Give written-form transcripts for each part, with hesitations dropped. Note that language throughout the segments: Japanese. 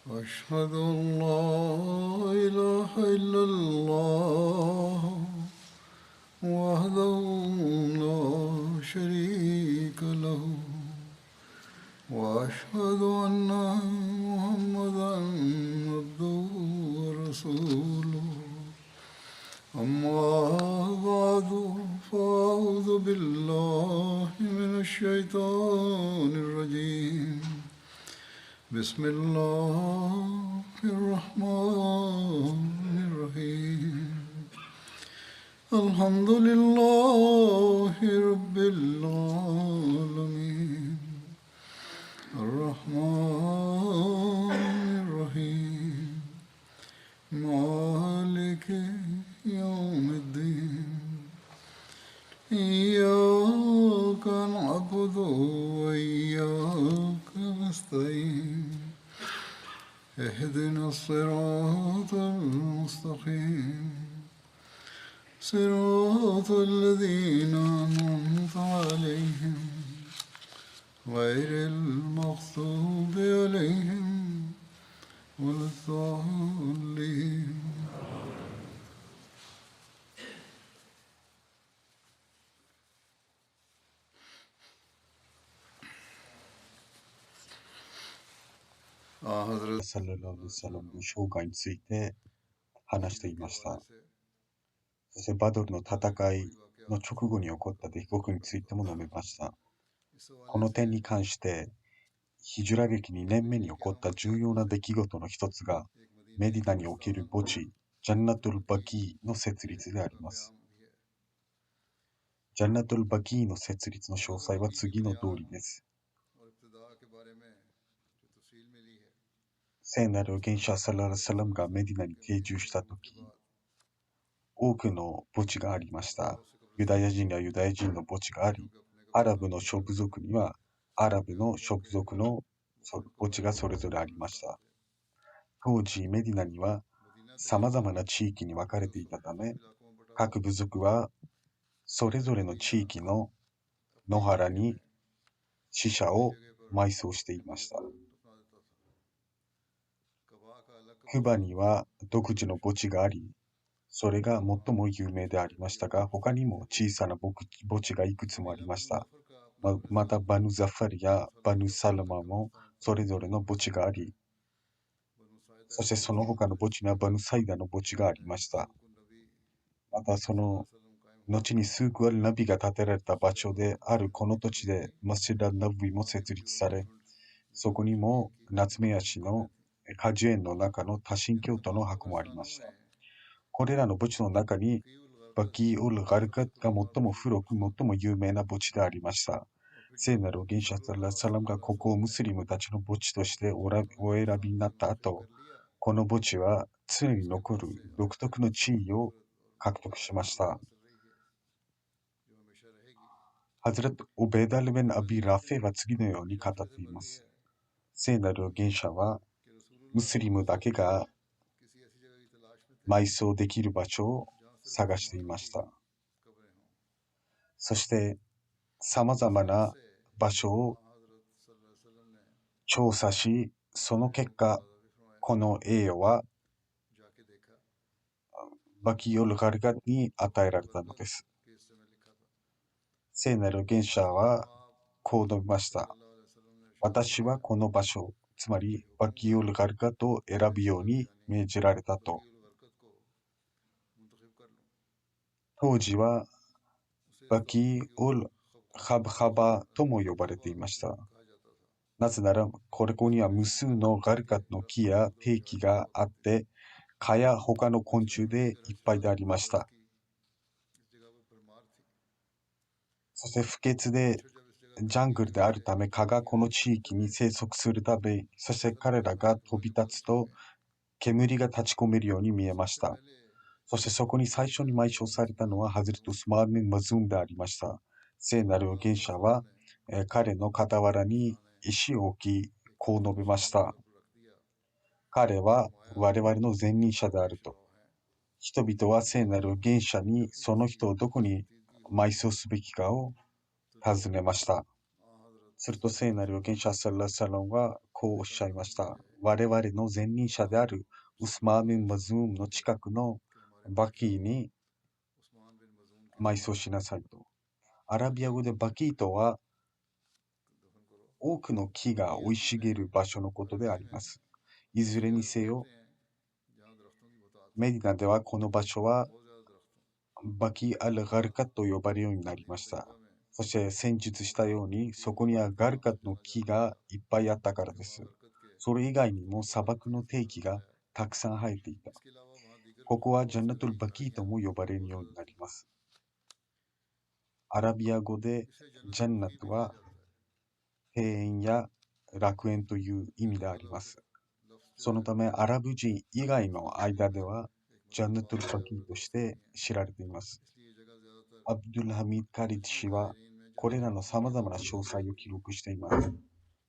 أشهد أن لا إله إلا الله وحده لا شريك له وأشهد أن محمدا عبده ورسوله أما بعد فأعوذ بالله من الشيطان الرجيم بسم الله الرحمن الرحيم الحمد لله رب العالمين الرحمن الرحيم مالك يوم الدين إياك نعبد وإياك نستعين اهدنا الصراط المستقيم صراط الذين أنعمت عليهم غير المغضوب عليهم ولا الضالينサルラルサラムの生涯について話していました。そしてバドルの戦いの直後に起こった出来事についても述べました。この点に関して、ヒジュラ歴2年目に起こった重要な出来事の一つが、メディナにおける墓地、ジャンナトル・バギーの設立であります。ジャンナトル・バギーの設立の詳細は次の通りです。聖なる預言者サララサラムがメディナに定住したとき、多くの墓地がありました。ユダヤ人にはユダヤ人の墓地があり、アラブの諸部族にはアラブの諸部族の墓地がそれぞれありました。当時メディナには様々な地域に分かれていたため、各部族はそれぞれの地域の野原に死者を埋葬していました。クバには独自の墓地があり、それが最も有名でありましたが、他にも小さな墓地がいくつもありました。また、バヌ・ザファリやバヌ・サルマもそれぞれの墓地があり、そしてその他の墓地にはバヌ・サイダの墓地がありました。また、その後にスーク・アル・ナビが建てられた場所であるこの土地でマスジド・アル・ナビも設立され、そこにもナツメヤシの果樹園の中の多神教徒の墓もありました。これらの墓地の中にバキー・ウル・ガルカッが最も古く最も有名な墓地でありました。聖なる預言者サラサラムがここをムスリムたちの墓地としてお選びになった後、この墓地は常に残る独特の地位を獲得しました。ハズラット・オベダル・ベン・アビ・ラフェは次のように語っています。聖なる預言者はムスリムだけが埋葬できる場所を探していました。そして様々な場所を調査し、その結果、この栄誉はバキヨルガルガに与えられたのです。聖なる預言者はこう述べました。私はこの場所、つまりバキヨルガルガと選ぶように命じられたと。当時はバキウルハブハバとも呼ばれていました。なぜなら、ここには無数のガルカの木や定期があって、蚊や他の昆虫でいっぱいでありました。そして不潔でジャングルであるため蚊がこの地域に生息するため、そして彼らが飛び立つと煙が立ち込めるように見えました。そしてそこに最初に埋葬されたのはハズレト・ウスマール・マズーンでありました。聖なる預言者は、彼の傍らに石を置き、こう述べました。彼は我々の前任者であると。人々は聖なる預言者にその人をどこに埋葬すべきかを尋ねました。すると聖なる預言者サッラサランはこうおっしゃいました。我々の前任者であるウスマービン・マズームの近くのバキーに埋葬しなさいと。アラビア語でバキーとは多くの木が生い茂る場所のことであります。いずれにせよ、メディナではこの場所はバキー・アル・ガルカットと呼ばれるようになりました。そして先述したように、そこにはガルカットの木がいっぱいあったからです。それ以外にも砂漠の定期がたくさん生えていた。ここはジャンナトル・バキーとも呼ばれるようになります。アラビア語でジャンナトは庭園や楽園という意味であります。そのためアラブ人以外の間ではジャンナトル・バキーとして知られています。アブドゥルハミッド・カリッド氏はこれらの様々な詳細を記録しています。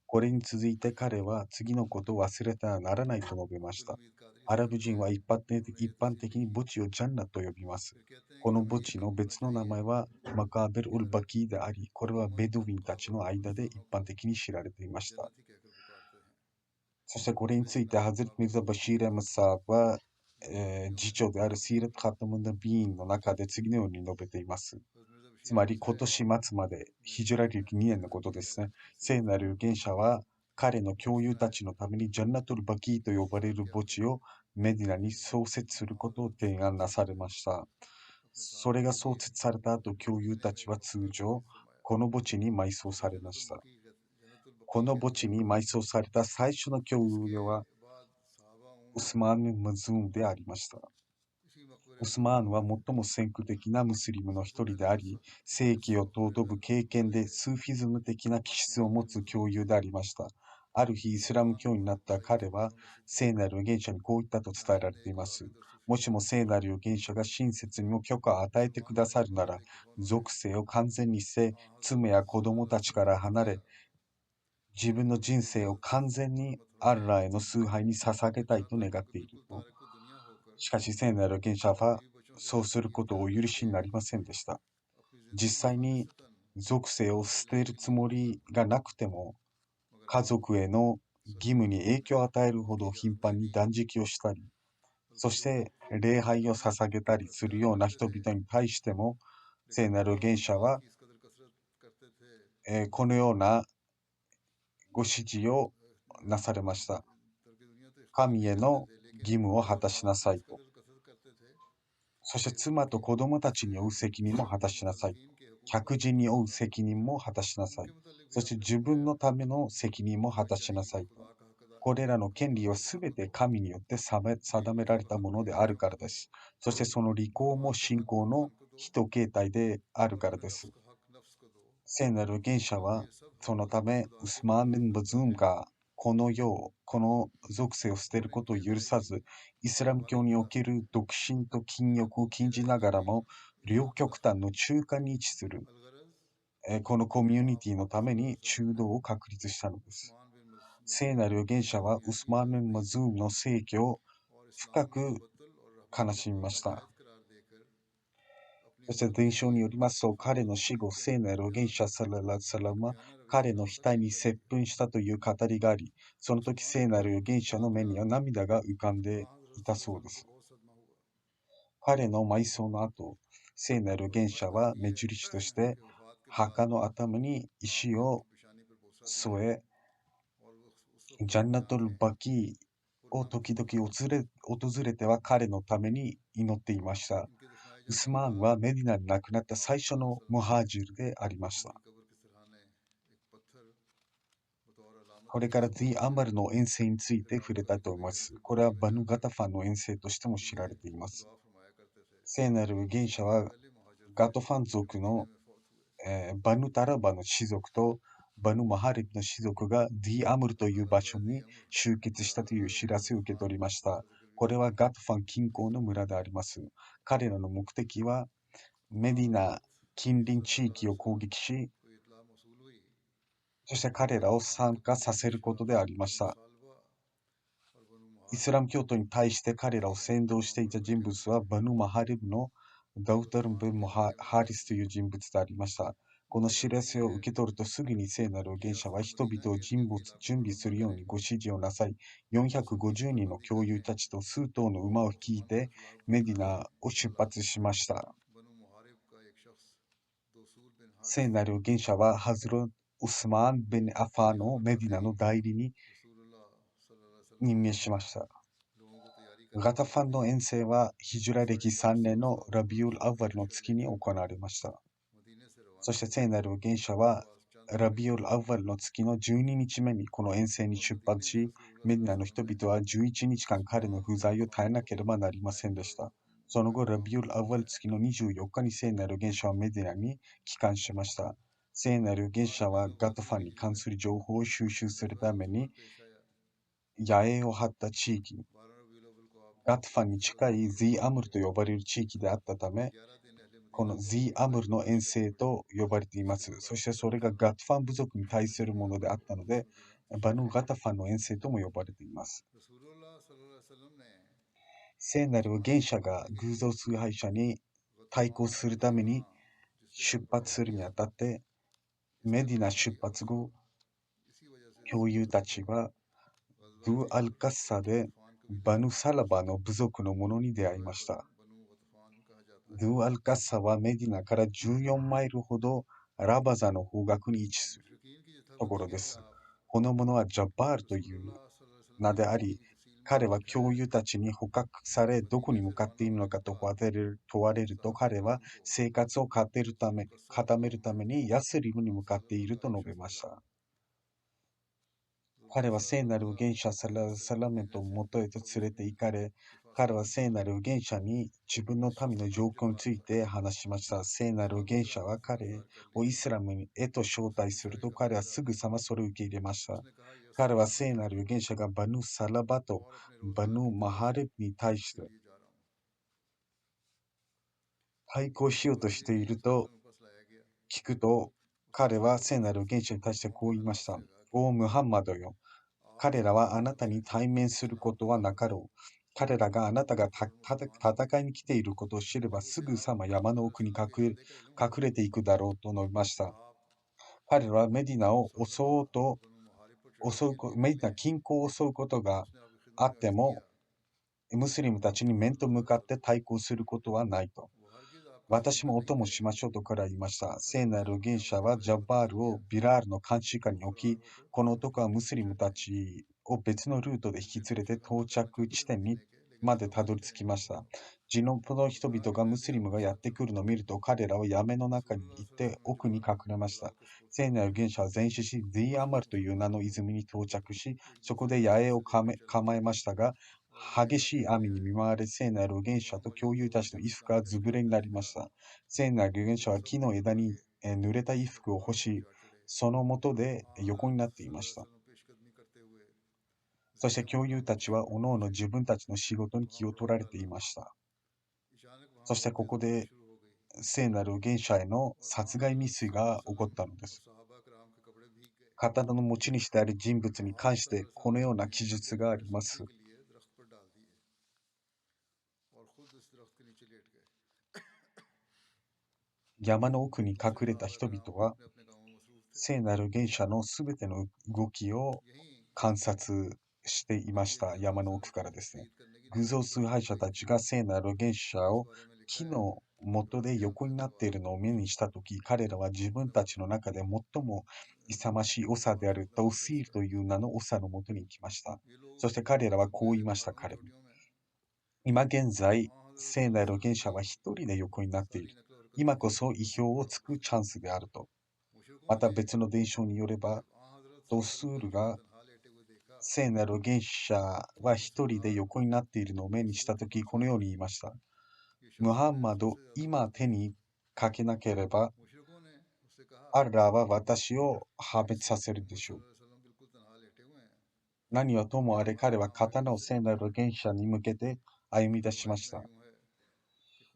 これに続いて彼は次のことを忘れてはならないと述べました。アラブ人は一般的に墓地をジャンナと呼びます。この墓地の別の名前はマカーベル・ウル・バキーであり、これはベドウィンたちの間で一般的に知られていました。そしてこれについてハズレット・ミルザ・バシール・アマサーは、次長であるシーラット・ハタムン・ナビーンの中で次のように述べています。つまり今年末まで、ヒジュラ歴2年のことですね。聖なる預言者は彼の教友たちのためにジャンナトル・バキーと呼ばれる墓地をメディナに創設することを提案なされました。それが創設された後、教友たちは通常、この墓地に埋葬されました。この墓地に埋葬された最初の教友はウスマーン・ムズームでありました。ウスマーンは最も先駆的なムスリムの一人であり、正規を尊ぶ経験でスーフィズム的な気質を持つ教友でありました。ある日、イスラム教になった彼は、聖なる預言者にこう言ったと伝えられています。もしも聖なる預言者が親切にも許可を与えてくださるなら、属性を完全に捨て、妻や子供たちから離れ、自分の人生を完全にアッラーへの崇拝に捧げたいと願っていると。しかし聖なる預言者はそうすることをお許しになりませんでした。実際に属性を捨てるつもりがなくても、家族への義務に影響を与えるほど頻繁に断食をしたり、そして礼拝を捧げたりするような人々に対しても、聖なる預言者は、このようなご指示をなされました。神への義務を果たしなさいと。そして妻と子供たちに負う責任も果たしなさいと。客人に負う責任も果たしなさい。そして自分のための責任も果たしなさいと。これらの権利はすべて神によって定められたものであるからです。そしてその履行も信仰の一形態であるからです。聖なる預言者は、そのため、ウスマーン・ビン・バズームが、この世、この属性を捨てることを許さず、イスラム教における独身と禁欲を禁じながらも、両極端の中間に位置する、このコミュニティのために中道を確立したのです。聖なる預言者はウスマーン・ビン・マズームの逝去を深く悲しみました。そして伝承によりますと、彼の死後、聖なる預言者サララサラムは彼の額に接吻したという語りがあり、その時聖なる預言者の目には涙が浮かんでいたそうです。彼の埋葬の後、聖なる預言者は目印として、墓の頭に石を添え、ジャンナトル・バキーを時々訪れては彼のために祈っていました。ウスマーンはメディナに亡くなった最初のムハージルでありました。これからディ・アマルの遠征について触れたいと思います。これはバヌ・ガタファンの遠征としても知られています。聖なる預言者はガトファン族の、バヌ・タラバの氏族とバヌ・マハリブの氏族がディ・アムルという場所に集結したという知らせを受け取りました。これはガトファン近郊の村であります。彼らの目的はメディナ近隣地域を攻撃し、そして彼らを参加させることでありました。イスラム教徒に対して彼らを先導していた人物はバヌ・マハリブのダウタル・ブン・ハリスという人物でありました。この知らせを受け取るとすぐに聖なる預言者は人々を準備するようにご指示をなさい、450人の教友たちと数頭の馬を率いてメディナを出発しました。聖なる預言者はハズロ・ウスマン・ベン・アファーのメディナの代理に任命しました。ガタファンの遠征はヒジュラ歴3年のラビウル・アワルの月に行われました。そして聖なる預言者はラビウル・アワルの月の12日目にこの遠征に出発し、メディナの人々は11日間彼の不在を耐えなければなりませんでした。その後、ラビウル・アワル月の24日に聖なる預言者はメディナに帰還しました。聖なる預言者はガトファンに関する情報を収集するために野営を張った地域、ガトファンに近いゼィ・アムルと呼ばれる地域であったため、このゼィ・アムルの遠征と呼ばれています。そしてそれがガトファン部族に対するものであったので、バヌ・ガタファンの遠征とも呼ばれています。聖なる預言者が偶像崇拝者に対抗するために出発するにあたって、メディナ出発後、教友たちはドゥ・アルカッサでバヌ・サラバの部族の者に出会いました。ドゥ・アルカッサはメディナから14マイルほどラバザの方角に位置するところです。この者はジャッバールという名であり、彼は教友たちに捕獲され、どこに向かっているのかと問われると、彼は生活を固めるためにヤスリムに向かっていると述べました。彼は聖なる預言者サラサラメンと元へと連れて行かれ、彼は聖なる預言者に自分の民の状況について話しました。聖なる預言者は彼をイスラムへと招待すると、彼はすぐさまそれを受け入れました。彼は聖なる預言者がバヌ・サラバとバヌ・マハレブに対して対抗しようとしていると聞くと、彼は聖なる預言者に対してこう言いました。おムハンマドよ。彼らはあなたに対面することはなかろう。彼らがあなたが戦いに来ていることを知ればすぐさま山の奥に隠れていくだろうと述べました。彼らはメディナをメディナ近郊を襲うことがあっても、ムスリムたちに面と向かって対抗することはないと。私もお供しましょうと彼は言いました。聖なる預言者はジャバールをビラールの監視下に置き、この男はムスリムたちを別のルートで引き連れて到着地点にまでたどり着きました。地元の人々がムスリムがやってくるのを見ると、彼らは闇の中に行って奥に隠れました。聖なる預言者は前進し、ディアマルという名の泉に到着し、そこで野営を構えましたが、激しい雨に見舞われ、聖なる預言者と教友たちの衣服がずぶ濡れになりました。聖なる預言者は木の枝に濡れた衣服を干し、その下で横になっていました。そして教友たちはおのおの自分たちの仕事に気を取られていました。そしてここで聖なる預言者への殺害未遂が起こったのです。刀の持ち主である人物に関してこのような記述があります。山の奥に隠れた人々は聖なる預言者のすべての動きを観察していました。山の奥からですね。偶像崇拝者たちが聖なる預言者を木の元で横になっているのを目にしたとき、彼らは自分たちの中で最も勇ましい長であるトウシールという名の長のもとに行きました。そして彼らはこう言いました。彼に。今現在、聖なる預言者は一人で横になっている。今こそ意表をつくチャンスであると。また別の伝承によれば、ドスールが聖なる預言者は一人で横になっているのを目にしたとき、このように言いました。ムハンマド、今手にかけなければ、アッラーは私を破滅させるでしょう。何はともあれ彼は刀を聖なる預言者に向けて歩み出しました。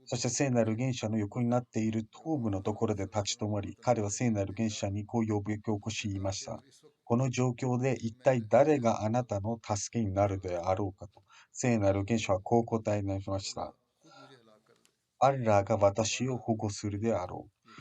そして聖なる預言者の横になっている頭部のところで立ち止まり、彼は聖なる預言者にこう呼び起こし言いました。この状況で一体誰があなたの助けになるであろうかと、聖なる預言者はこう答えました。アッラーが私を保護するであろう。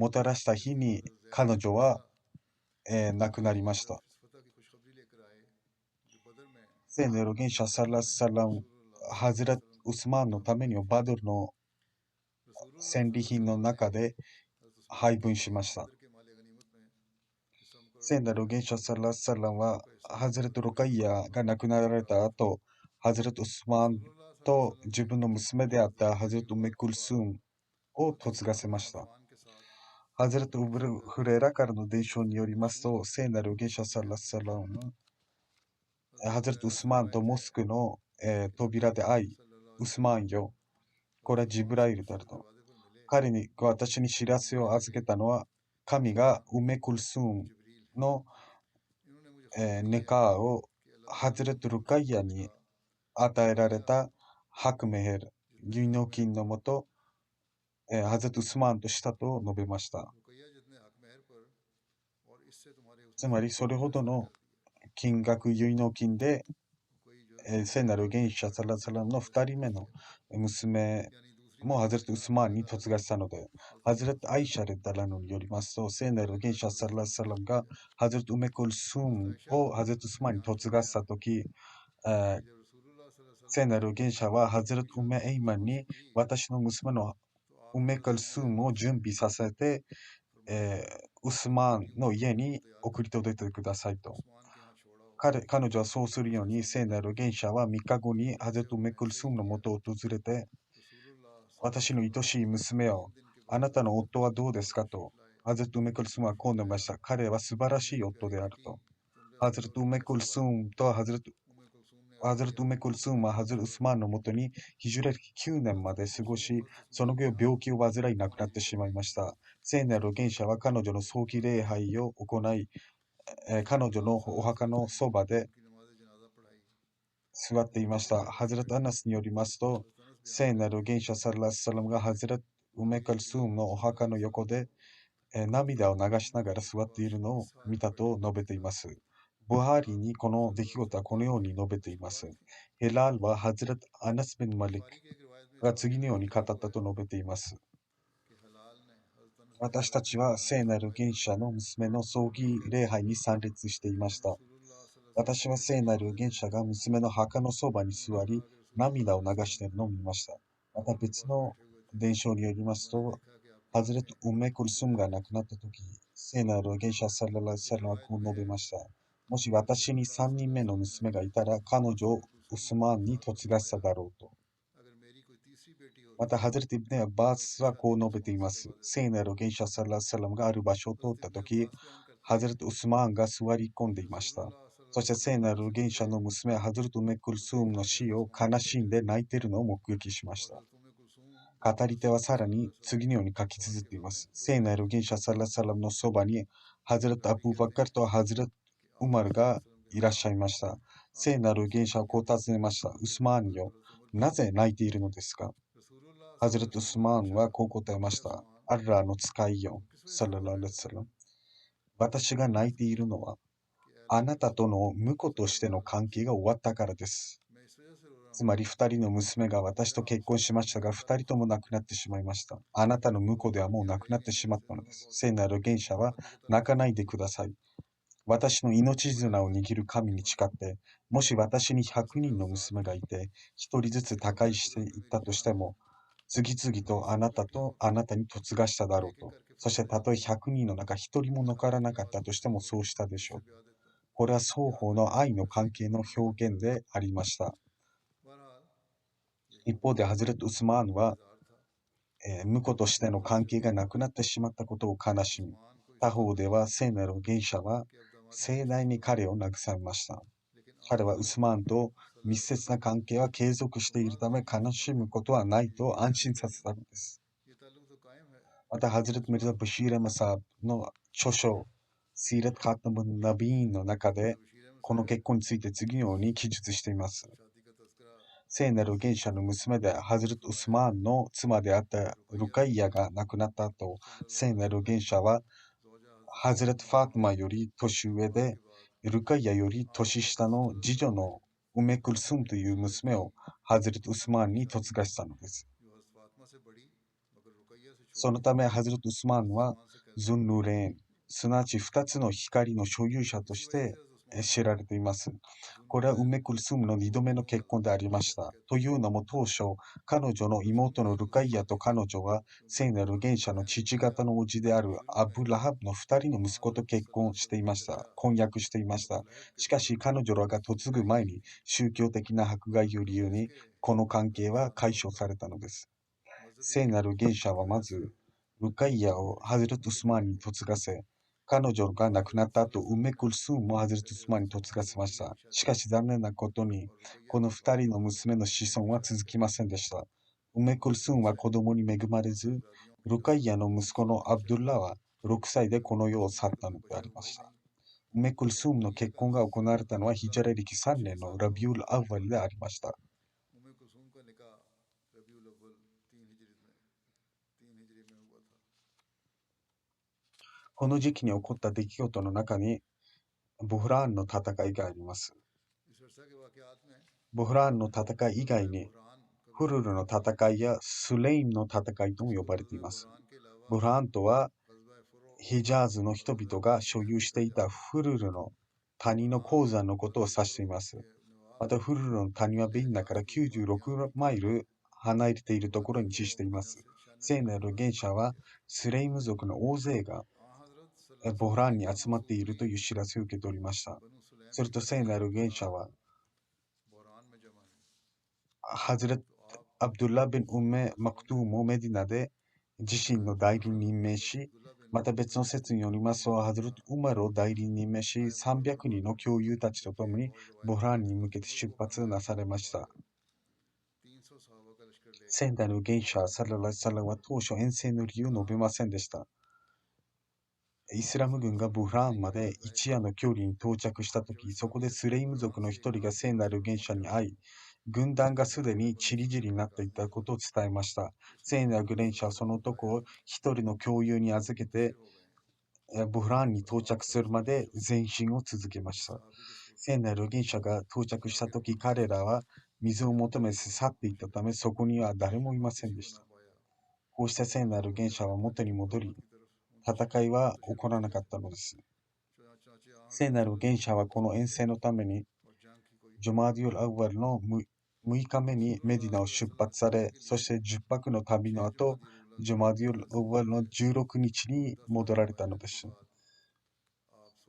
もたらした日に彼女は、亡くなりました。聖なる預言者サラッサラム、ハズラット・ウスマンのためにバドルの戦利品の中で配分しました。聖なる預言者サラッサラムは、ハズラット・ロカイヤが亡くなられた後、ハズラット・ウスマンと自分の娘であったハズラット・メクルスーンを嫁がせました。ハズラット・ウブルフレラからの伝承によりますと、聖なる預言者サラッサラム、ハズラット・ウスマンとモスクの、扉で会い、ウスマンよ、これはジブライルであると。彼に、私に知らせを預けたのは、神がウメクルスーンの、ネカーをハズレット・ルカイヤに与えられたハクメヘル、結納金のもと、ハズレット・ウスマンとしたと述べました。つまり、それほどの金額、結納金で、聖なる預言者サラサラムの2人目の娘もハズレット・ウスマンに嫁がせたので、ハズレット・アイシャレダラノによりますと、聖なる預言者サラサラムがハズレット・ウメクルスーンをハズレット・ウスマンに嫁がせたとき、聖なる預言者はハズレット・ウメ・エイマンに私の娘のウメクルスーンを準備させて、ウスマンの家に送り届けてくださいと。彼女はそうするように、聖なる預言者は3日後にハゼト・メクルスーンのもとを訪れて、私の愛しい娘よ、あなたの夫はどうですかと、ハゼト・メクルスーンはこう述べました。彼は素晴らしい夫であると。ハゼト・メクルスーンとハゼト・メクルスーンはハゼル・ウスマンのもとにヒジュレ歴9年まで過ごし、その後病気を患い亡くなってしまいました。聖なる預言者は彼女の早期礼拝を行い、彼女のお墓のそばで座っていました。ハズラット・アナスによりますと、聖なる預言者サラッサラムがハズラット・ウメカルスームのお墓の横で、涙を流しながら座っているのを見たと述べています。ブハーリにこの出来事はこのように述べています。ヘラールはハズラット・アナス・ビン・マリクが次のように語ったと述べています。私たちは聖なる預言者の娘の葬儀礼拝に参列していました。私は聖なる預言者が娘の墓のそばに座り、涙を流しているのを見ました。また別の伝承によりますと、ハズレット・ウメクルスムが亡くなったとき、聖なる預言者サララサラはこう述べました。もし私に3人目の娘がいたら、彼女をウスマンに嫁がせただろうと。また、ハズレット・イブネ・アッバースはこう述べています。聖なる預言者サラサラムがある場所を通ったとき、ハズレット・ウスマンが座り込んでいました。そして聖なる預言者の娘ハズルト・ウメクルスームの死を悲しんで泣いているのを目撃しました。語り手はさらに次のように書き綴っています。聖なる預言者サラサラムのそばにハズルト・アブ・バカルとハズルト・ウマルがいらっしゃいました。聖なる預言者はこう尋ねました。ウスマーンよ、なぜ泣いているのですか？ハズルト・ウスマーンはこう答えました。アッラーの使いよ、サラララサラム。私が泣いているのはあなたとの婿としての関係が終わったからです。つまり二人の娘が私と結婚しましたが、二人とも亡くなってしまいました。あなたの婿ではもう亡くなってしまったのです。聖なる預言者は泣かないでください。私の命綱を握る神に誓って、もし私に100人の娘がいて、一人ずつ他界していったとしても、次々とあなたに嫁がしただろうと。そしてたとえ100人の中一人も残らなかったとしてもそうしたでしょう。これは双方の愛の関係の表現でありました。一方で、ハズレット・ウスマーンは、婿としての関係がなくなってしまったことを悲しみ、他方では聖なる預言者は盛大に彼を慰めました。彼はウスマーンと密接な関係は継続しているため悲しむことはないと安心させたのです。また、ハズレット・ミルザ・ブシール・マサーブの著書、シーラット・カータム・ナビーンの中で、この結婚について次のように記述しています。聖なる預言者の娘でハズレット・ウスマーンの妻であったルカイヤが亡くなった後、聖なる預言者はハズレット・ファートマより年上で、ルカイヤより年下の次女のウメクルスムという娘をハズレット・ウスマーンに嫁がしたのです。そのため、ハズレット・ウスマーンはズン・ヌレーン、すなわち2つの光の所有者として知られています。これはウメクルスムの2度目の結婚でありました。というのも当初、彼女の妹のルカイヤと彼女は聖なる元者の父方の叔父であるアブラハブの2人の息子と結婚していました。婚約していました。しかし彼女らが嫁ぐ前に宗教的な迫害を理由にこの関係は解消されたのです。聖なる元者はまず、ルカイヤをハズレト・ウスマンに嫁がせ、彼女が亡くなった後、ウメクルスーンもハズレト・ウスマンに嫁がせました。しかし残念なことに、この二人の娘の子孫は続きませんでした。ウメクルスーンは子供に恵まれず、ルカイヤの息子のアブドゥッラは6歳でこの世を去ったのでありました。ウメクルスーンの結婚が行われたのはヒジャレ歴3年のラビウル・アウワルでありました。この時期に起こった出来事の中に、ボフラーンの戦いがあります。ボフラーンの戦い以外に、フルルの戦いやスレイムの戦いとも呼ばれています。ボフラーンとは、ヒジャーズの人々が所有していたフルルの谷の鉱山のことを指しています。また、フルルの谷はベインナから96マイル離れているところに位置しています。聖なる元者は、スレイム族の大勢がボフラーンに集まっているという知らせを受け取りました。すると聖なる元者は、ハズレッアブドゥッラ・ビン・ウメ・マクトゥームをメディナで自身の代理に任命し、また別の説によりますと、ハズレッウマルを代理に任命し、300人の教友たちと共にボフラーンに向けて出発なされました。聖なる元者サララサラは当初遠征の理由を述べませんでした。イスラム軍がブフラーンまで一夜の距離に到着したとき、そこでスレイム族の一人が聖なる元者に会い、軍団がすでに散り散りになっていたことを伝えました。聖なる元者はその男を一人の共有に預けて、ブフラーンに到着するまで前進を続けました。聖なる元者が到着したとき、彼らは水を求めて去っていったため、そこには誰もいませんでした。こうした聖なる元者は元に戻り、戦いは起こらなかったのです。聖なる元者はこの遠征のために、ジョマーディオル・アウワルの6日目にメディナを出発され、そして10泊の旅の後、ジョマーディオル・アウワルの16日に戻られたのです。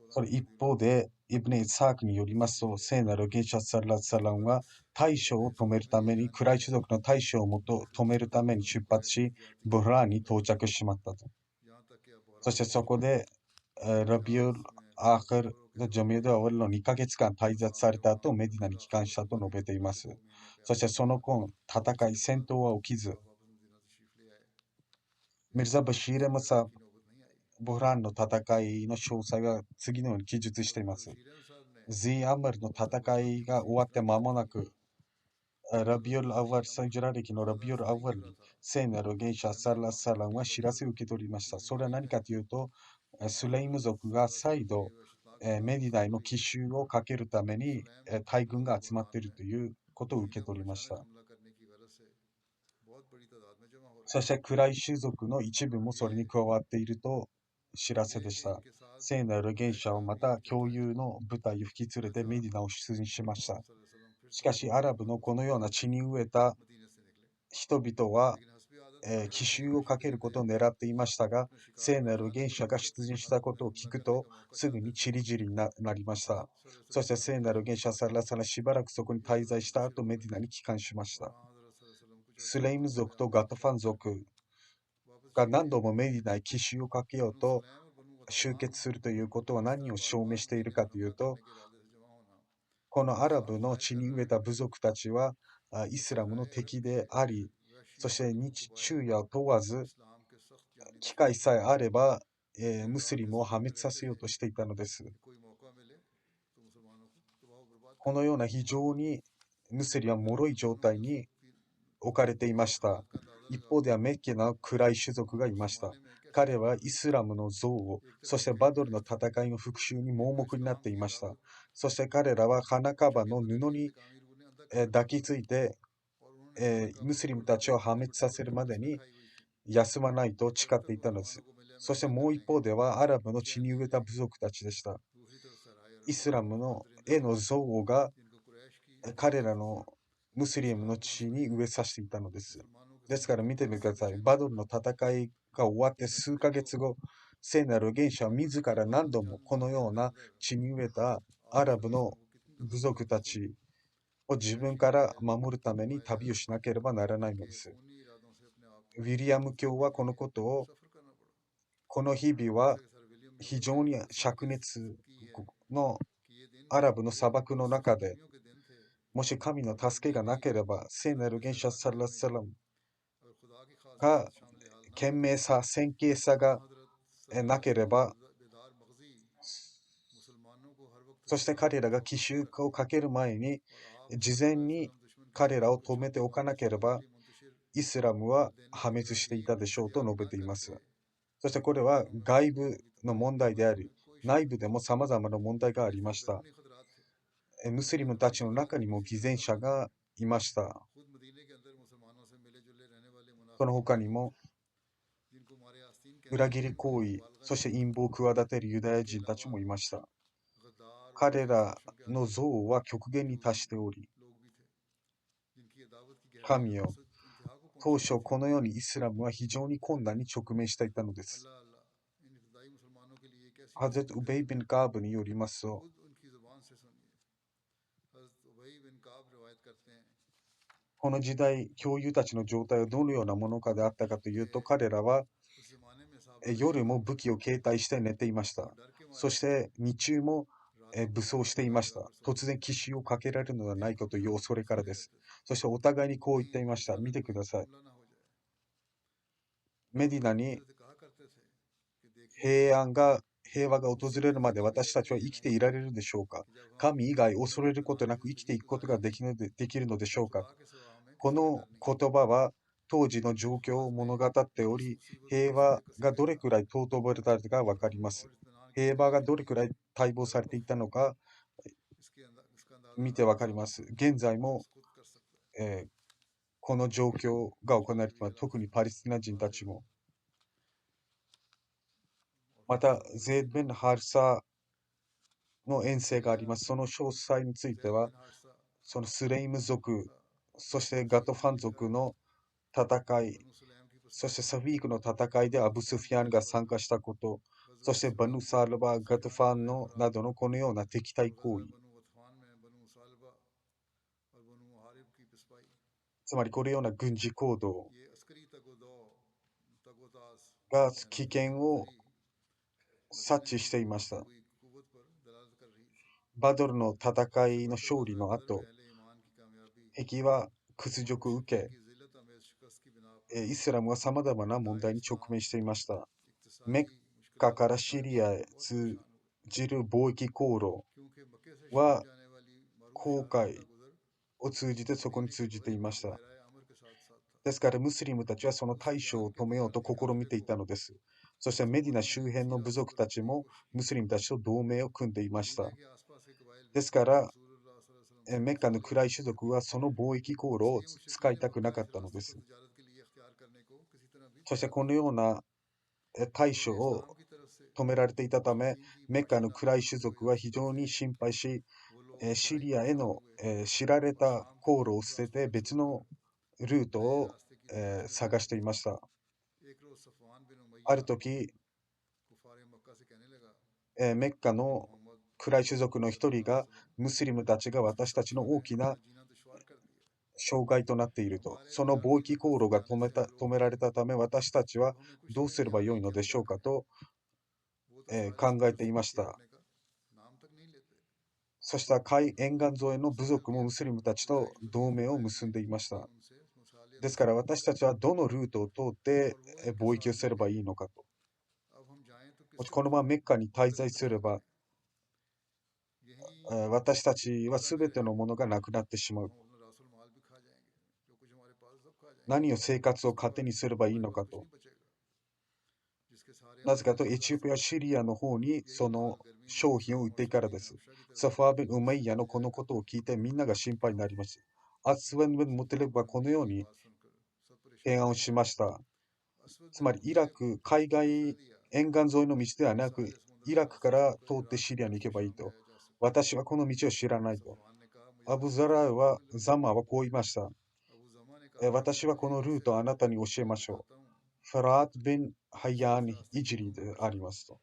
それ一方で、イブネ・イサークによりますと、聖なる元者サラ・サランは大将を止めるために、クライ種族の大将を止めるために出発し、ブフラーンに到着しまったと。そしてそこで、ラビュール・アーカルのジョミュード・アワルの2ヶ月間滞在された後、メディナに帰還したと述べています。そしてその後、戦闘は起きず、ミルザ・バシール・ムサボフラーンの戦いの詳細は次のように記述しています。ゼアマルの戦いが終わって間もなく、ラビオル・アワル、サイジュラ歴のラビオル・アワルに聖なる元者サラ・サランは知らせを受け取りました。それは何かというと、スレイム族が再度、メディナへの奇襲をかけるために、大軍が集まっているということを受け取りました。そしてクライ種族の一部もそれに加わっていると知らせでした。聖なる元者はまた共有の部隊を引き連れてメディナを出陣しました。しかしアラブのこのような血に飢えた人々は、奇襲をかけることを狙っていましたが、聖なる元者が出陣したことを聞くと、すぐにチリジリになりました。そして聖なる元者サラサラしばらくそこに滞在した後、メディナに帰還しました。スレイム族とガトファン族が何度もメディナへ奇襲をかけようと集結するということは何を証明しているかというと、このアラブの血に飢えた部族たちはイスラムの敵であり、そして日昼夜問わず機会さえあれば、ムスリムを破滅させようとしていたのです。このような非常にムスリムは脆い状態に置かれていました。一方ではメッケの暗い種族がいました。彼はイスラムの憎悪、そしてバドルの戦いの復讐に盲目になっていました。そして彼らは花束の布に抱きついて、ムスリムたちを破滅させるまでに休まないと誓っていたのです。そしてもう一方ではアラブの血に飢えた部族たちでした。イスラムの絵の像が彼らのムスリムの地に植えさせていたのです。ですから見てみてください。バドルの戦いが終わって数ヶ月後、聖なる預言者は自ら何度もこのような地に植えたアラブの部族たちを自分から守るために旅をしなければならないのです。ウィリアム教はこのことを、この日々は非常に灼熱のアラブの砂漠の中で、もし神の助けがなければ、聖なる預言者サラッサラムが賢明さ、先見さがなければ、そして彼らが奇襲をかける前に、事前に彼らを止めておかなければ、イスラムは破滅していたでしょうと述べています。そしてこれは外部の問題であり、内部でも様々な問題がありました。ムスリムたちの中にも偽善者がいました。その他にも裏切り行為、そして陰謀を企てるユダヤ人たちもいました。彼らの憎悪は極限に達しており、神よ、当初このようにイスラムは非常に困難に直面していたのです。ハゼト・ウベイ・ビン・カーブによりますと、この時代、教友たちの状態はどのようなものかであったかというと、彼らは夜も武器を携帯して寝ていました。そして日中も武装していました。突然奇襲をかけられるのではないかという恐れからです。そしてお互いにこう言っていました。見てください。メディナに平和が訪れるまで私たちは生きていられるでしょうか。神以外恐れることなく生きていくことができるのでしょうか。この言葉は当時の状況を物語っており、平和がどれくらい尊ばれたかがわかります。平和がどれくらい待望されていたのか見てわかります。現在も、この状況が行われています。特にパレスチナ人たちも。また、ゼイド・ベン・ハルサの遠征があります。その詳細については、そのスレイム族、そしてガトファン族の戦い、そしてサフィークの戦いでアブスフィアンが参加したこと、そしてバヌサルバ、ガトファンのなどのこのような敵対行為、つまりこのような軍事行動が危険を察知していました。バドルの戦いの勝利の後、敵は屈辱を受け、イスラムは様々な問題に直面していました。メッカからシリアへ通じる貿易航路は航海を通じてそこに通じていました。ですからムスリムたちはその対処を止めようと試みていたのです。そしてメディナ周辺の部族たちもムスリムたちと同盟を組んでいました。ですから、メッカの暗い種族はその貿易航路を使いたくなかったのです。そしてこのような対処を止められていたため、メッカの暗い種族は非常に心配し、シリアへの知られた航路を捨てて別のルートを探していました。ある時、メッカの暗い種族の一人が、ムスリムたちが私たちの大きな障害となっていると。その貿易航路が止められたため、私たちはどうすればよいのでしょうかと、考えていました。そした沿岸沿いの部族もムスリムたちと同盟を結んでいました。ですから私たちはどのルートを通って貿易をすればいいのかと。もしこのままメッカに滞在すれば、私たちは全てのものがなくなってしまう。何を生活を糧にすればいいのかと。なぜかとエチオピア、シリアの方にその商品を売っていからです。サファービン・ウマイヤのこのことを聞いてみんなが心配になりました。アスウェン・ブン・ムテレブはこのように提案をしました。つまりイラク、沿岸沿いの道ではなく、イラクから通ってシリアに行けばいいと。私はこの道を知らないと。アブザラーは、ザマはこう言いました。私はこのルートをあなたに教えましょう。フラート・ビン・ハヤン・イジリでありますと。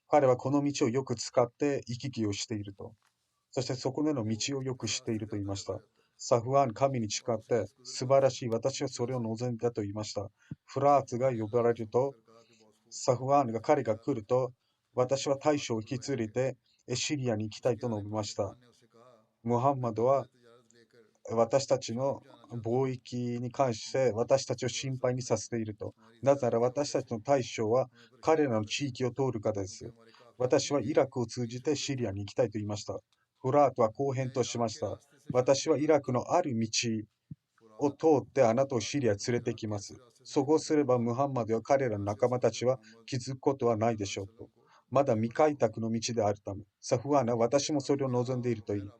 彼はこの道をよく使って行き来をしていると。そしてそこでの道をよく知っていると言いました。サフワン、神に誓って、素晴らしい、私はそれを望んだと言いました。フラーツが呼ばれると、サフワンが彼が来ると、私は大将を引き連れてシリアに行きたいと述べました。ムハンマドは私たちの貿易に関して私たちを心配にさせていると。なぜなら私たちの大将は彼らの地域を通る方です。私はイラクを通じてシリアに行きたいと言いました。フラートはこう返答しました。私はイラクのある道を通ってあなたをシリアへ連れてきます。そうすればムハンマドや彼らの仲間たちは気づくことはないでしょうと。まだ未開拓の道であるため、サフワーナは私もそれを望んでいると言い、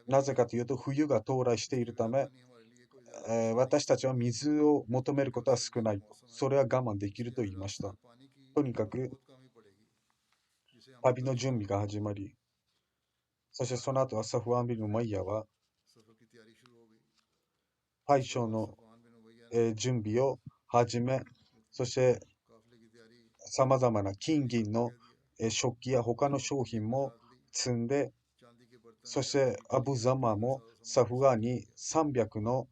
なぜかというと冬が到来しているため、私たちは水を求めることは少ないと。それは我慢できると言いました。とにかく旅の準備が始まり、そしてその後はサフワンビン・ウマイヤは大将の準備を始め、そして様々な金銀の食器や他の商品も積んで、そしてアブザマもサフワーに300の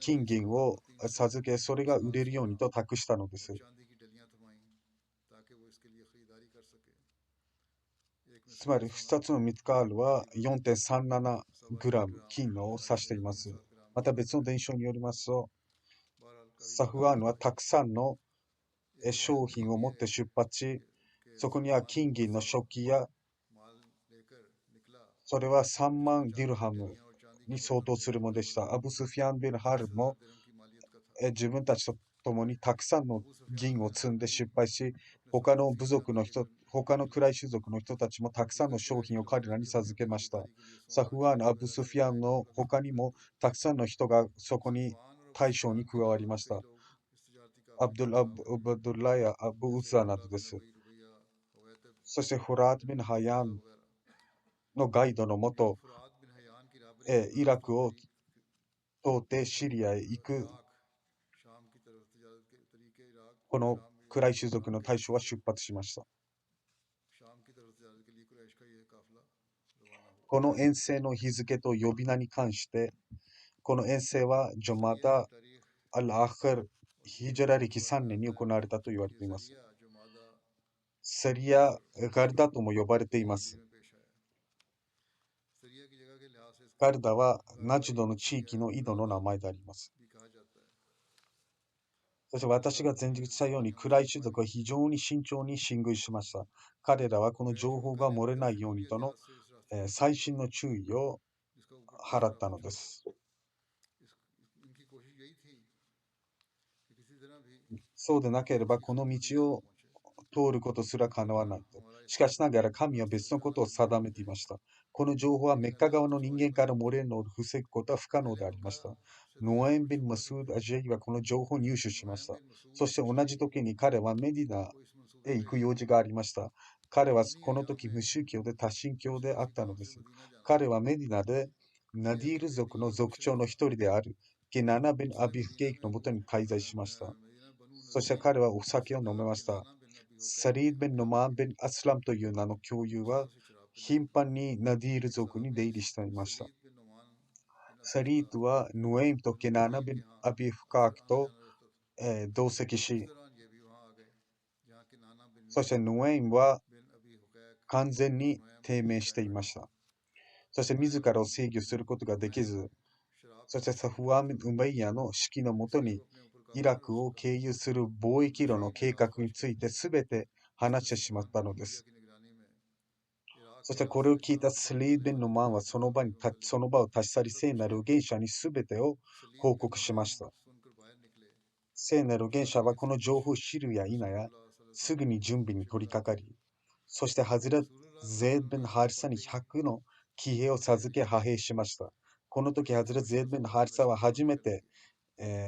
金銀を授け、それが売れるようにと託したのです。つまり2つのミツカールは 4.37 グラム金を指しています。また別の伝承によりますと、サフワーンはたくさんの商品を持って出発し、そこには金銀の食器や、それは3万ディルハムに相当するものでした。アブスフィアン・ビン・ハルも自分たちと共にたくさんの銀を積んで失敗し、他の部族の人、他のクライ種族の人たちもたくさんの商品を彼らに授けました。サフワーン・アブスフィアンの他にもたくさんの人がそこに大将に加わりました。アブドゥル・アブドゥラやアブ・ウザなどです。そしてフラート・ビン・ハヤンのガイドのもと、イラクを通ってシリアへ行く、このクライ種族の大将は出発しました。この遠征の日付と呼び名に関して、この遠征はジョマダ・アル・アクル・ヒジャラ歴3年に行われたと言われています。セリア・ガルダとも呼ばれています。ガルダはナジドの地域の井戸の名前であります。そして私が前述したように、クライ種族は非常に慎重に進軍しました。彼らはこの情報が漏れないようにとの、細心の注意を払ったのです。そうでなければ、この道を通ることすら叶わないと。しかしながら神は別のことを定めていました。この情報はメッカ側の人間から漏れるのを防ぐことは不可能でありました。ノエン・ビン・マスード・アジェイはこの情報を入手しました。そして同じ時に彼はメディナへ行く用事がありました。彼はこの時無宗教で多神教であったのです。彼はメディナでナディール族の族長の一人であるケナナ・ビン・アビフ・ゲイクのもとに滞在しました。そして彼はお酒を飲めました。サリード・ビン・ノマン・ビン・アスラムという名の共有は頻繁にナディール族に出入りしていました。サリードはヌエイムとケナナ・ビン・アビフカークと、同席し、そしてヌエイムは完全に低迷していました。そして自らを制御することができず、そしてサフワー・ウマイヤの指揮のもとにイラクを経由する貿易路の計画について全て話してしまったのです。そしてこれを聞いたスリーベンのマンはその場を立ち去り、聖なる預言者に全てを報告しました。聖なる預言者はこの情報を知るや否や、すぐに準備に取り掛かり、そしてハズレット・ゼード・ベン・ハリサに100の騎兵を授け派兵しました。この時ハズレット・ゼード・ベン・ハリサは初めて、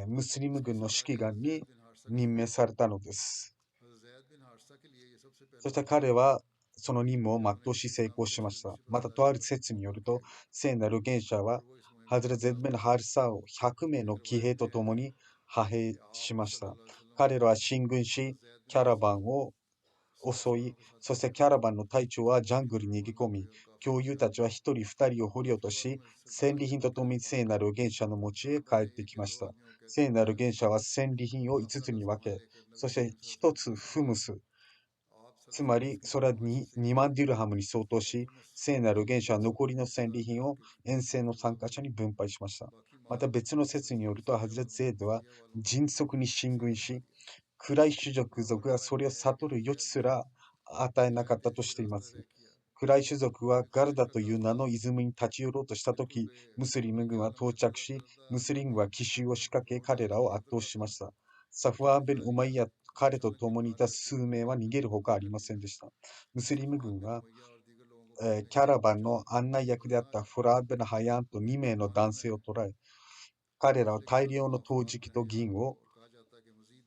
ムスリム軍の指揮官に任命されたのです。そして彼はその任務を全うし成功しました。またとある説によると、聖なる元帥はハズレゼッベン・ハリサを100名の騎兵と共に派兵しました。彼らは進軍し、キャラバンを襲い、そしてキャラバンの隊長はジャングルに逃げ込み、教友たちは一人二人を捕虜とし、戦利品と共に聖なる元帥の持ちへ帰ってきました。聖なる元帥は戦利品を5つに分け、そして1つフムス、つまりそれは 2万ディルハムに相当し、聖なる元帥は残りの戦利品を遠征の参加者に分配しました。また別の説によると、ハズレッツ・ゼードは迅速に進軍し、クライシュ族がそれを悟る余地すら与えなかったとしています。クライシュ族はガルダという名の泉に立ち寄ろうとしたとき、ムスリム軍は到着し、ムスリムは奇襲を仕掛け彼らを圧倒しました。サフワーン・ベン・ウマイヤ、彼と共にいた数名は逃げるほかありませんでした。ムスリム軍は、キャラバンの案内役であったフラーベン・ハヤンと2名の男性を捕らえ、彼らは大量の陶磁器と銀を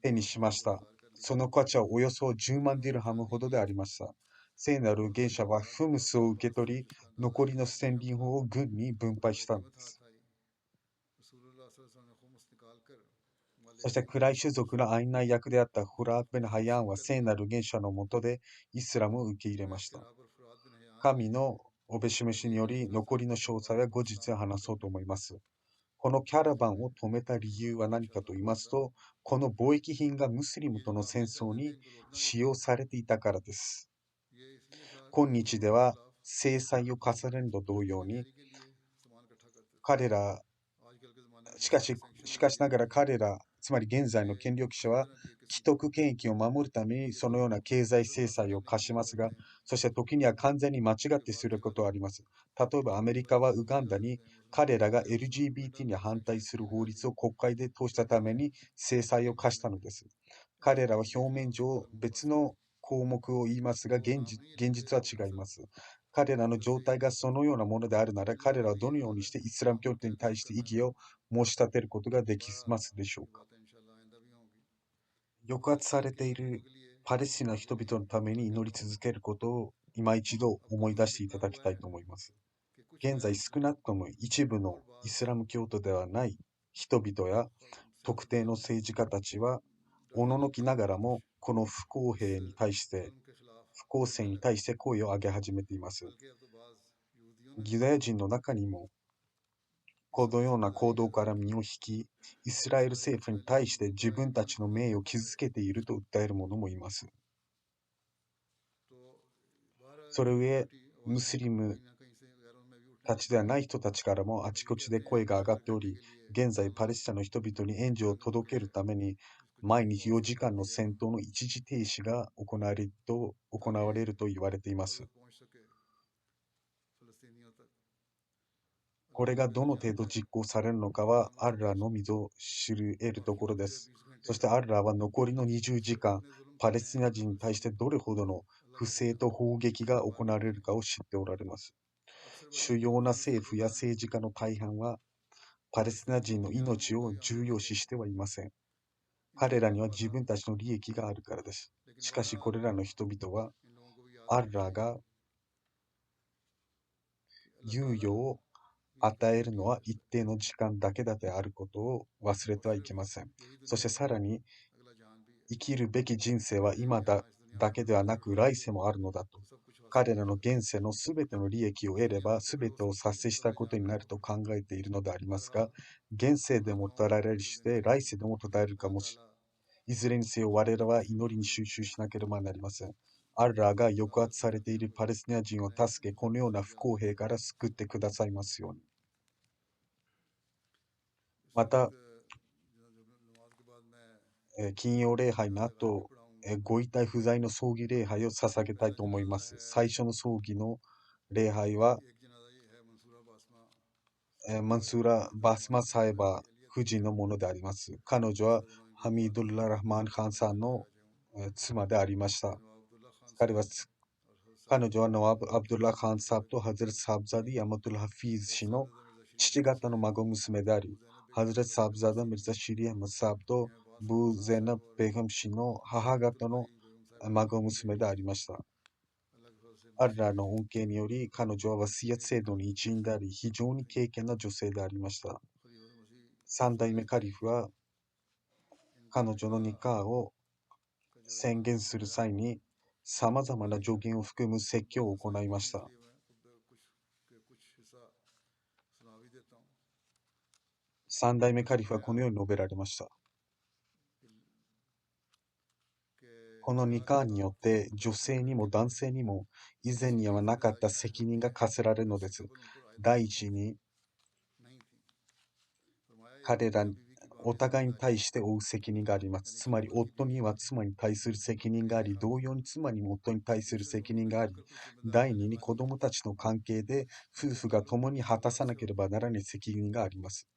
手にしました。その価値はおよそ10万ディルハムほどでありました。聖なる元帥はフムスを受け取り、残りの戦利品を軍に分配したのです。そしてクライシュ族の案内役であったフラーベン・ハヤンは聖なる元帥のもとでイスラムを受け入れました。神のおべしめしにより残りの詳細は後日話そうと思います。このキャラバンを止めた理由は何かと言いますと、この貿易品がムスリムとの戦争に使用されていたからです。今日では制裁を重ねると同様に、彼ら、しかしながら彼ら、つまり現在の権力者は、既得権益を守るためにそのような経済制裁を課しますが、そして時には完全に間違ってすることはあります。例えばアメリカはウガンダに彼らが LGBT に反対する法律を国会で通したために制裁を課したのです。彼らは表面上別の項目を言いますが、現実は違います。彼らの状態がそのようなものであるなら、彼らはどのようにしてイスラム教徒に対して異議を申し立てることができますでしょうか。抑圧されているパレスチナ人々のために祈り続けることを今一度思い出していただきたいと思います。現在少なくとも一部のイスラム教徒ではない人々や特定の政治家たちはおののきながらもこの不公正に対して声を上げ始めています。ユダヤ人の中にもこのような行動から身を引き、イスラエル政府に対して自分たちの名誉を傷つけていると訴える者もいます。それゆえ、ムスリムたちではない人たちからもあちこちで声が上がっており、現在パレスチナの人々に援助を届けるために、毎日4時間の戦闘の一時停止が行われると言われています。これがどの程度実行されるのかは、アッラーのみぞ知る得るところです。そしてアッラーは残りの20時間、パレスチナ人に対してどれほどの不正と砲撃が行われるかを知っておられます。主要な政府や政治家の大半は、パレスチナ人の命を重要視してはいません。彼らには自分たちの利益があるからです。しかしこれらの人々は、アッラーが猶予を与えるのは一定の時間だけだであることを忘れてはいけません。そしてさらに、生きるべき人生は今だけではなく来世もあるのだと。彼らの現世のすべての利益を得ればすべてを達成したことになると考えているのでありますが、現世でも捉えられるして来世でも捉えるかもいずれにせよ我らは祈りに集中しなければなりません。アッラーが抑圧されているパレスチナ人を助け、このような不公平から救ってくださいますように。また、金曜礼拝の後、ご遺体不在の葬儀礼拝を捧げたいと思います。最初の葬儀の礼拝は、マンスーラ・バスマ・サイバー夫人のものであります。彼女はハミドゥッラ・ラフマン・カンさんの妻でありました。彼女はノワブ・アブドゥッラ・カンサーブとハズレツ・サブザディ・アマドゥル・ハフィーズ氏の父方の孫娘であり、ハズレツ・サブザダ・ミルザ・シリア・マサーブとブーゼナ・ベガム氏の母方の孫娘でありました。アッラーの恩恵により、彼女はワシヤツ制度の一員であり、非常に敬虔な女性でありました。三代目カリフは、彼女のニカーを宣言する際に、様々な助言を含む説教を行いました。三代目カリフはこのように述べられました。このニカーによって女性にも男性にも以前にはなかった責任が課せられるのです。第一に、彼らお互いに対して負う責任があります。つまり夫には妻に対する責任があり、同様に妻にも夫に対する責任があり、第二に子供たちの関係で夫婦が共に果たさなければならない責任があります。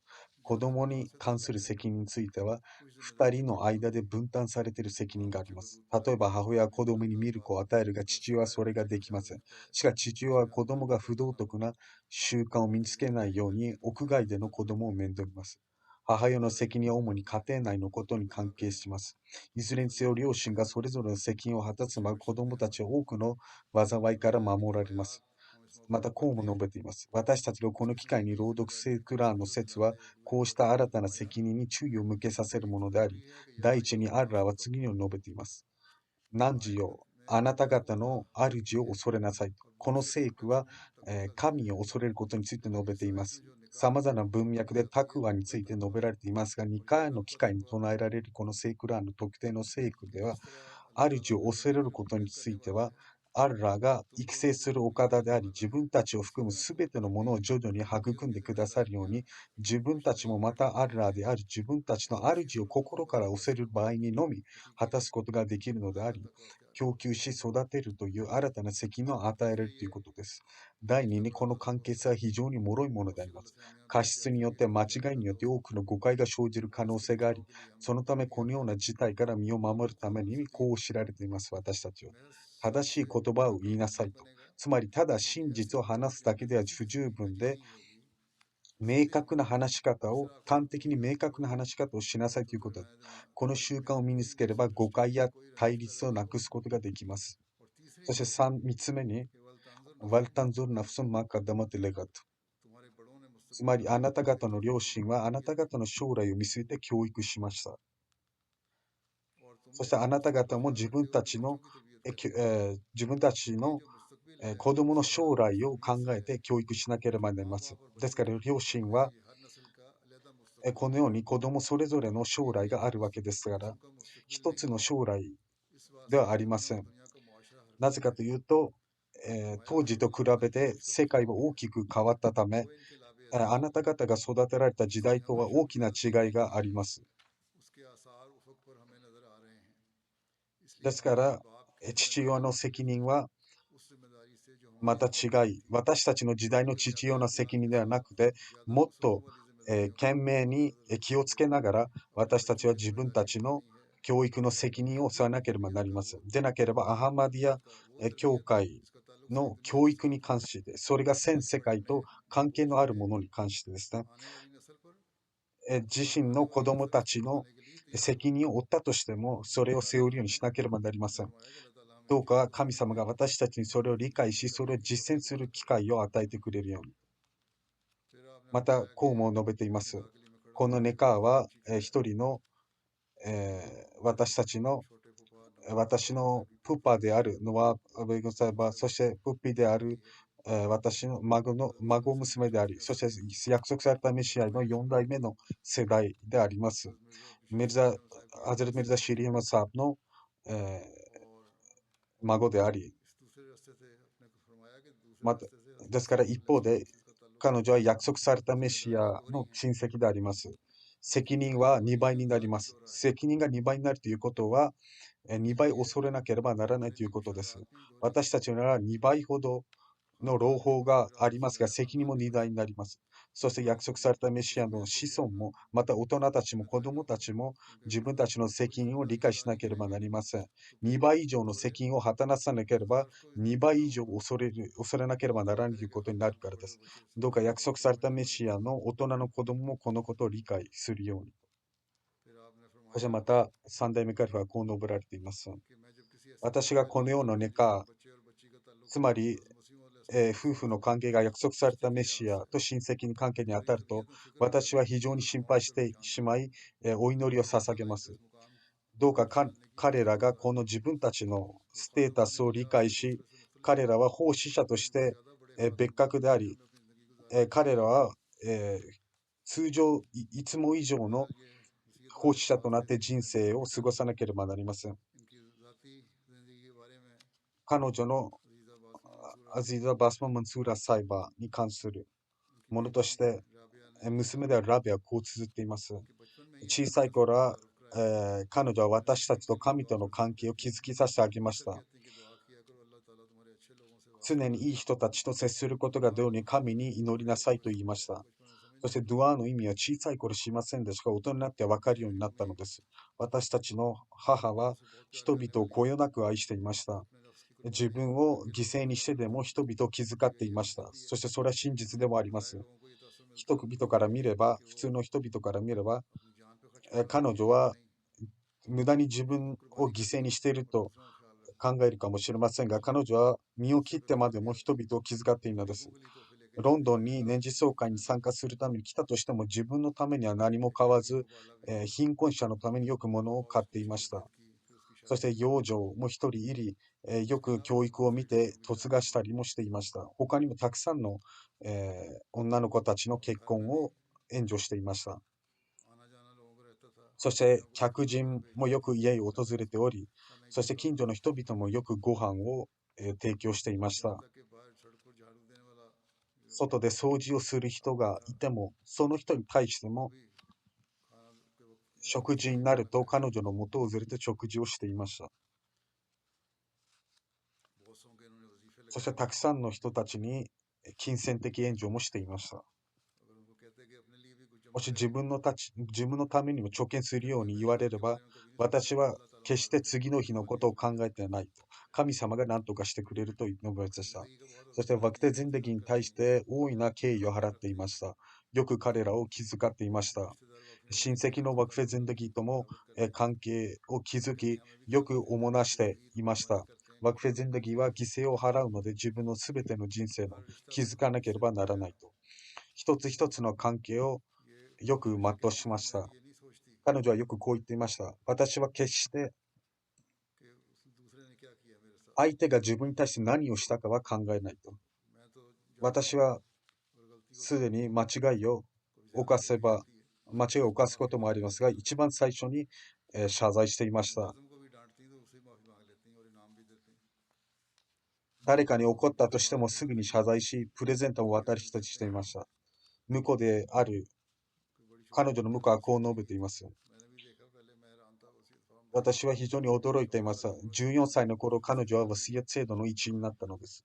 子供に関する責任については、二人の間で分担されている責任があります。例えば、母親は子供にミルクを与えるが、父親はそれができません。しかし、父親は子供が不道徳な習慣を身につけないように、屋外での子供を面倒見ます。母親の責任は主に家庭内のことに関係します。いずれにせよ、両親がそれぞれの責任を果たすまま、子供たちは多くの災いから守られます。また、こうも述べています。私たちがこの機会に朗読するクラーンの説は、こうした新たな責任に注意を向けさせるものであり、第一にアッラーは次のように述べています。汝よ、あなた方の主を恐れなさい。この聖句は、神を恐れることについて述べています。様々な文脈でタクワについて述べられていますが、2回の機会に唱えられるこの聖クラーンの特定の聖句では、主を恐れることについては、アッラーが育成するお方であり、自分たちを含むすべてのものを徐々に育んでくださるように、自分たちもまたアッラーである自分たちの主を心から恐れる場合にのみ果たすことができるのであり、供給し育てるという新たな責任を与えられるということです。第二に、この関係性は非常に脆いものであります。過失によって間違いによって多くの誤解が生じる可能性があり、そのためこのような事態から身を守るためにこう知られています。私たちは正しい言葉を言いなさいと。つまりただ真実を話すだけでは不十分で、明確な話し方を、端的に明確な話し方をしなさいということです。この習慣を身につければ誤解や対立をなくすことができます。そして三つ目に、ワルタンゾルナフソンマカダマテレガト。つまりあなた方の両親はあなた方の将来を見据えて教育しました。そしてあなた方も自分たちの子供の将来を考えて教育しなければなりません。ですから、両親はこのように子供それぞれの将来があるわけですから、一つの将来ではありません。なぜかというと、当時と比べて世界は大きく変わったため、あなた方が育てられた時代とは大きな違いがあります。ですから、父親の責任はまた違い、私たちの時代の父親の責任ではなくて、もっと、懸命に気をつけながら、私たちは自分たちの教育の責任を負わなければなりません。でなければ、アハマディア教会の教育に関して、それが全世界と関係のあるものに関してですね、自身の子供たちの責任を負ったとしても、それを背負うようにしなければなりません。どうか神様が私たちにそれを理解し、それを実践する機会を与えてくれるように。また、こうも述べています。このネカーは、一人の、私のプッパであるノア・ベゴサバ、そしてプッピである、私の孫娘であり、そして約束されたメシアの4代目の世代であります。ハズレミルザ・シリーマサーブの、孫であり、また、ですから一方で、彼女は約束されたメシアの親戚であります。責任は2倍になります。責任が2倍になるということは、2倍恐れなければならないということです。私たちには2倍ほどの朗報がありますが、責任も2倍になります。そして約束されたメシアの子孫も、また大人たちも子供たちも自分たちの責任を理解しなければなりません。2倍以上の責任を果たさなければ、2倍以上恐れなければならないということになるからです。どうか約束されたメシアの大人の子供もこのことを理解するように。そしてまた三代目カリフはこう述べられています。私がこの世の中、つまり夫婦の関係が約束されたメシアと親戚に関係にあたると、私は非常に心配してしまい、お祈りを捧げます。どうか彼らがこの自分たちのステータスを理解し、彼らは奉仕者として別格であり、彼らは通常いつも以上の奉仕者となって人生を過ごさなければなりません。彼女のアズィザ・バスマ・マンスーラ・サイバーに関するものとして、娘であるラビはこう綴っています。小さい頃は、彼女は私たちと神との関係を築きさせてあげました。常にいい人たちと接することがどうに神に祈りなさいと言いました。そしてドゥアーの意味は小さい頃しませんでしたが、大人になって分かるようになったのです。私たちの母は人々をこよなく愛していました。自分を犠牲にしてでも人々を気遣っていました。そしてそれは真実でもあります。人々から見れば、普通の人々から見れば、彼女は無駄に自分を犠牲にしていると考えるかもしれませんが、彼女は身を切ってまでも人々を気遣っているのです。ロンドンに年次総会に参加するために来たとしても、自分のためには何も買わず、貧困者のためによく物を買っていました。そして養女も一人いり、よく教育を見て嫁がしたりもしていました。他にもたくさんの、女の子たちの結婚を援助していました。そして客人もよく家を訪れており、そして近所の人々もよくご飯を、提供していました。外で掃除をする人がいても、その人に対しても食事になると彼女の元をずれて食事をしていました。そしてたくさんの人たちに金銭的援助もしていました。もし自分のためにも貯金するように言われれば、私は決して次の日のことを考えていないと。神様が何とかしてくれると述べました。そしてワクテ・ゼンデギに対して大いな敬意を払っていました。よく彼らを気遣っていました。親戚のワクフェ・ゼンデギとも関係を築き、よくおもなしていました。ワクフェ・ゼンデギは犠牲を払うので自分のすべての人生を築かなければならないと。一つ一つの関係をよく全うしました。彼女はよくこう言っていました。私は決して相手が自分に対して何をしたかは考えないと。私はすでに間違いを犯すこともありますが、一番最初に謝罪していました。誰かに怒ったとしてもすぐに謝罪し、プレゼントを渡り人にしていました。婿である彼女の婿はこう述べています。私は非常に驚いています。14歳の頃、彼女はワシヤ制度の一員になったのです。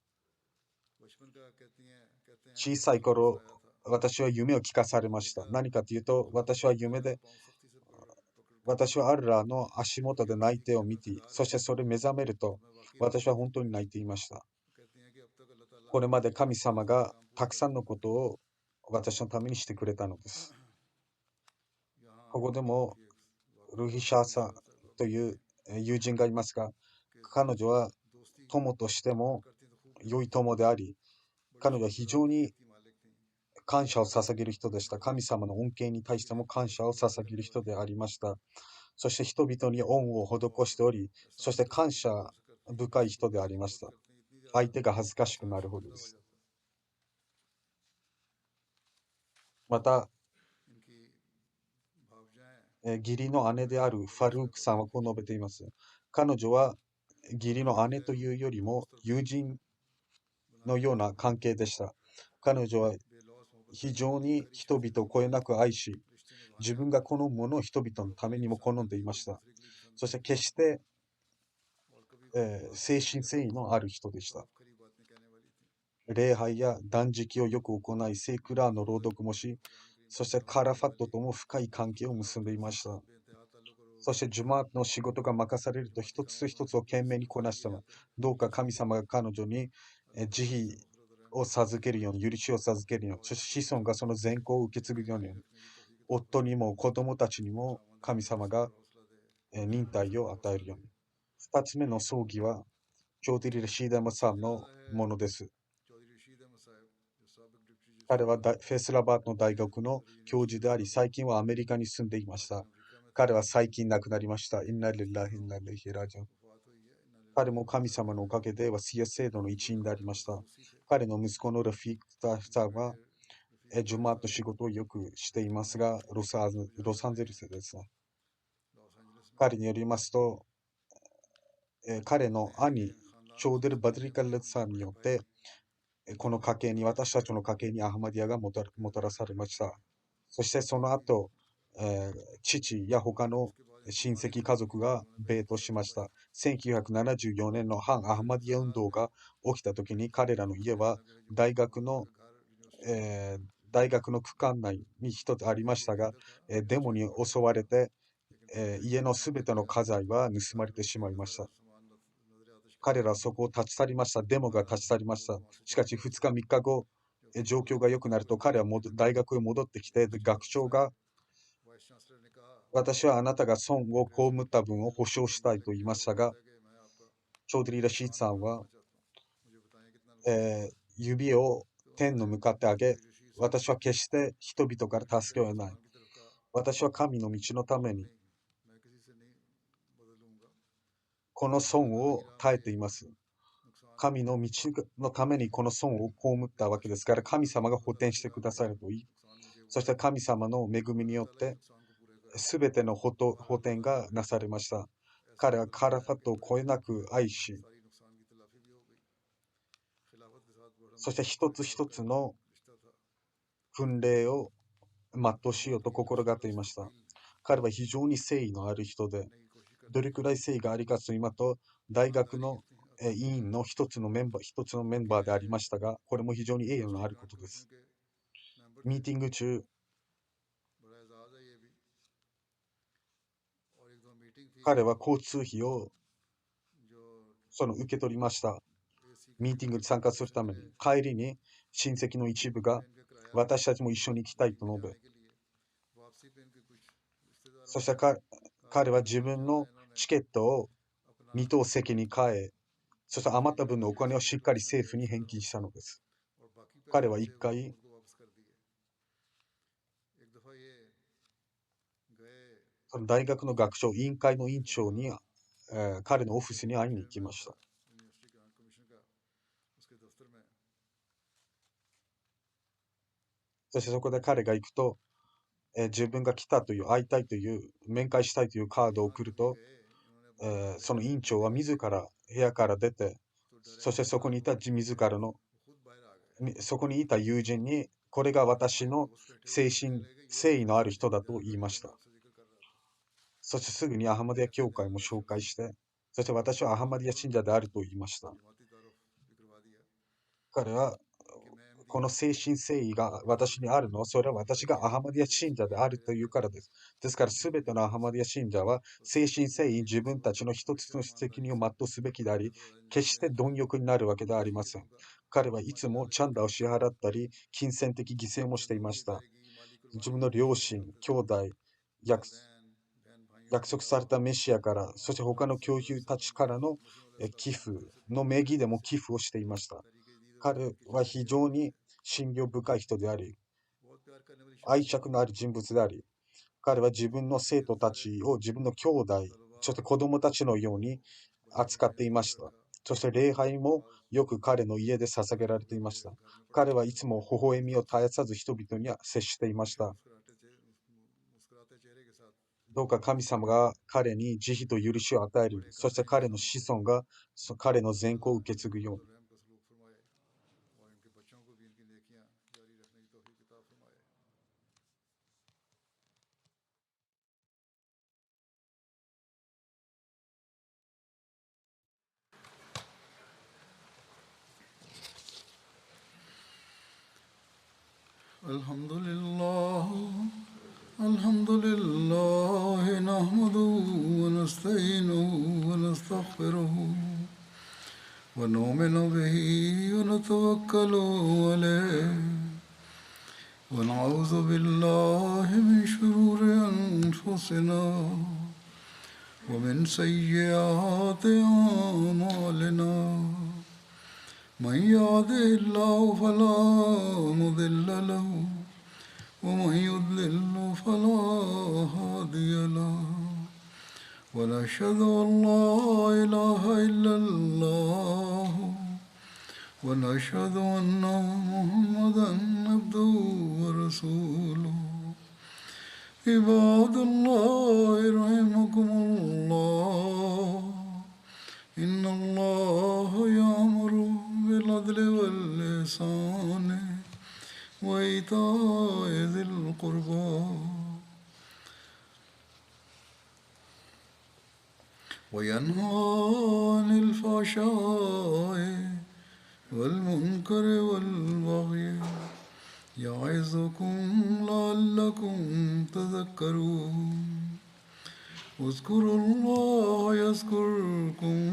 小さい頃、私は夢を聞かされました。何かというと、私はアルラーの足元で泣いてを見て、そしてそれ目覚めると、私は本当に泣いていました。これまで神様がたくさんのことを私のためにしてくれたのです。ここでもルヒシャーサという友人がいますが、彼女は友としても良い友であり、彼女は非常に感謝を捧げる人でした。神様の恩恵に対しても感謝を捧げる人でありました。そして人々に恩を施しており、そして感謝深い人でありました。相手が恥ずかしくなるほどです。また、義理の姉であるファルークさんはこう述べています。彼女は義理の姉というよりも友人のような関係でした。彼女は非常に人々をこよなく愛し、自分が好むものを人々のためにも好んでいました。そして決して、誠心誠意のある人でした。礼拝や断食をよく行い、聖クラーの朗読もし、そしてカラファットとも深い関係を結んでいました。そしてジュマーの仕事が任されると一つ一つを懸命にこなしたの。どうか神様が彼女に慈悲を授けるように、許しを授けるように、そして子孫がその善行を受け継ぐように、夫にも子供たちにも神様が忍耐を与えるように。2つ目の葬儀は、チョーディリ・ラシード・アマサーブのものです。彼はフェスラバードの大学の教授であり、最近はアメリカに住んでいました。彼は最近亡くなりました。インナリラヒンナリヒラジャ。彼も神様のおかげでワシヤ制度の一員でありました。彼の息子のラフィークさんは、ジュマート仕事をよくしていますが、ロサンゼルスですね。彼によりますと、彼の兄、チョーデル・バドリカルさんによって、この家系に、私たちの家系にアハマディアがもたらされました。そしてその後、父や他の親戚家族がベトしました。1974年の反アハマディア運動が起きた時に彼らの家は大学の区間内に一つありましたが、デモに襲われて、家のすべての家財は盗まれてしまいました。彼らはそこを立ち去りました。デモが立ち去りました。しかし2日3日後、状況が良くなると彼は大学へ戻ってきて、学長が、私はあなたが損を被った分を保証したいと言いましたが、チョーデリ・ラシードさんは、指を天の向かって上げ、私は決して人々から助けを得ない。私は神の道のために、この損を耐えています。神の道のためにこの損を被ったわけですから、神様が補填してくださるといい。そして神様の恵みによって、すべての補填がなされました。彼はカラファットをこえなく愛し、そして一つ一つの訓練を全うしようと心がけていました。彼は非常に誠意のある人で、どれくらい誠意がありかと言いますと、大学の委員の一つのメンバーでありましたが、これも非常に栄誉のあることです。ミーティング中、彼は交通費を受け取りました。ミーティングに参加するために、帰りに親戚の一部が私たちも一緒に行きたいと述べ、そして彼は自分のチケットを2等席に変え、そして余った分のお金をしっかり政府に返金したのです。彼は一回、その大学の学長、委員会の委員長に、彼のオフィスに会いに行きました。そしてそこで彼が行くと、自分が来たという、会いたいという、面会したいというカードを送ると、その委員長は自ら部屋から出て、そしてそこにいたそこにいた友人に、これが私の誠意のある人だと言いました。そしてすぐにアハマディア教会も紹介して、そして私はアハマディア信者であると言いました。彼は、この誠心誠意が私にあるのは、それは私がアハマディア信者であるというからです。ですから、すべてのアハマディア信者は、誠心誠意自分たちの一つの責任を全うすべきであり、決して貪欲になるわけではありません。彼はいつもチャンダを支払ったり、金銭的犠牲もしていました。自分の両親、兄弟、約束されたメシアから、そして他の教友たちからの寄付の名義でも寄付をしていました。彼は非常に信用深い人であり、愛着のある人物であり、彼は自分の生徒たちを自分の兄弟、そして子供たちのように扱っていました。そして礼拝もよく彼の家で捧げられていました。彼はいつも微笑みを絶やさず人々には接していました。どうか神様が彼に慈悲と許しを与える、そして彼の子孫が彼の善行を受け継ぐように。الحمد لله نحمده ونستعينه ونستغفره ونؤمن به ونتوكل عليه ونعوذ بالله من شرور أنفسنا ومن سيئات أعمالنا من يهده الله فلا مضل له ومن يضلل فلا هادي له ونشهد أن لا إله إلا الله ونشهد أن محمدا عبده ورسوله عباد الله رحمكم الله إن الله يأمر بالعدل والإحسان وإيتاء ذي القربى وينهى عن الفحشاء والمنكر والبغي يعظكم لعلكم تذكرون اذكروا الله يذكركم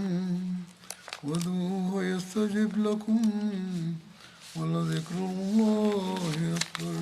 وادعوه يستجب لكم ولذكر الله أكبر